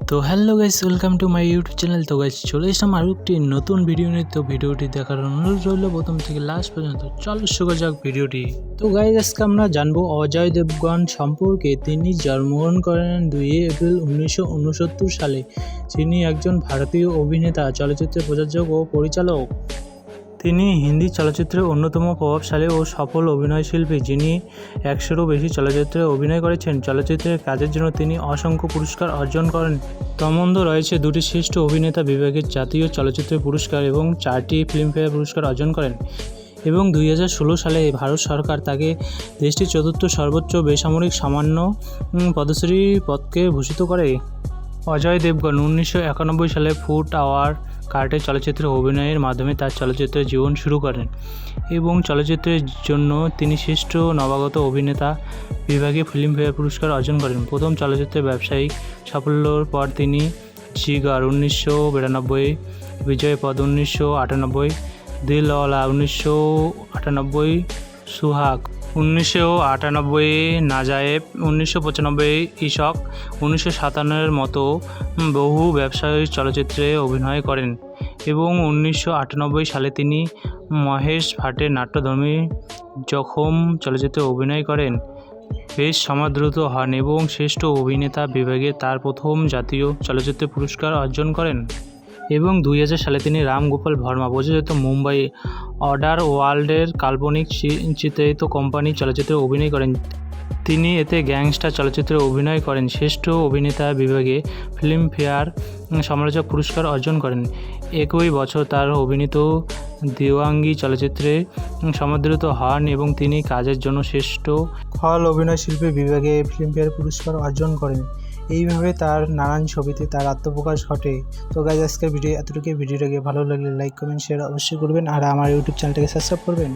তো hello guys, welcome to my YouTube channel. তো guys চলে এসলাম আরও একটি নতুন ভিডিও নিয়ে। তো ভিডিওটি দেখার অনুরোধ রইল প্রথম থেকে লাস্ট পর্যন্ত। চলো শুরু করা যাক ভিডিওটি। তো গাইস আজকে আমরা জানবো অজয় দেবগন সম্পর্কে। তিনি জন্মগ্রহণ করেন 2 এপ্রিল 1969 সালে। তিনি একজন ভারতীয় অভিনেতা, চলচ্চিত্র প্রযোজক ও পরিচালক। তিনি হিন্দি চলচ্চিত্রের অন্যতম প্রভাবশালী ও সফল অভিনয়শিল্পী, যিনি 100-এরও বেশি চলচ্চিত্রে অভিনয় করেছেন। চলচ্চিত্রের কাজের জন্য তিনি অসংখ্য পুরস্কার অর্জন করেন। তার মধ্যে রয়েছে 2টি শ্রেষ্ঠ অভিনেতা বিভাগের জাতীয় চলচ্চিত্র পুরস্কার এবং 4টি ফিল্মফেয়ার পুরস্কার অর্জন করেন। এবং 2016 সালে ভারত সরকার তাকে দেশটির 4র্থ সর্বোচ্চ বেসামরিক সামান্য পদ্মশ্রী পদকে ভূষিত করে। অজয় দেবগন 1991 সালে ফুট আওয়ার কার্টে চলচ্চিত্রে অভিনয়ের মাধ্যমে তার চলচ্চিত্রের জীবন শুরু করেন এবং চলচ্চিত্রের জন্য তিনি শ্রেষ্ঠ নবাগত অভিনেতা বিভাগে ফিল্মফেয়ার পুরস্কার অর্জন করেন। প্রথম চলচ্চিত্রের ব্যবসায়িক সাফল্যের পর তিনি জিগার 1992, বিজয় পদ 1998, দিলওয়ালা 1998, সুহাগ 1998, নাজায়েব 1995, ইশক 1957 মতো বহু ব্যবসায়িক চলচ্চিত্রে অভিনয় করেন এবং 1998 সালে তিনি মহেশ ভাটের নাট্যধর্মী জখম চলচ্চিত্রে অভিনয় করেন। বেশ সমাদৃত হন এবং শ্রেষ্ঠ অভিনেতা বিভাগে তার প্রথম জাতীয় চলচ্চিত্র পুরস্কার অর্জন করেন। এবং 2000 সালে তিনি রাম গোপাল ভার্মা প্রযোজিত মুম্বাই আন্ডারওয়ার্ল্ডের কাল্পনিক চিত্রায়িত কোম্পানি চলচ্চিত্রে অভিনয় করেন। তিনি এতে গ্যাংস্টার চলচ্চিত্রে অভিনয় করেন। শ্রেষ্ঠ অভিনেতা বিভাগে ফিল্মফেয়ার সমালোচক পুরস্কার অর্জন করেন। একই বছর তার অভিনীত দেওয়াঙ্গি চলচ্চিত্রে সমাদৃত হন এবং তিনি কাজের জন্য শ্রেষ্ঠ খল অভিনয়শিল্পী বিভাগে ফিল্মফেয়ার পুরস্কার অর্জন করেন। এইভাবে তার নানান ছবিতে তার আত্মপ্রকাশ ঘটে। তো গাইজ আজকের ভিডিও এতটুকুই। ভিডিওটাকে ভালো লাগলে লাইক, কমেন্ট, শেয়ার অবশ্যই করবেন আর আমার ইউটিউব চ্যানেলটাকে সাবস্ক্রাইব করবেন।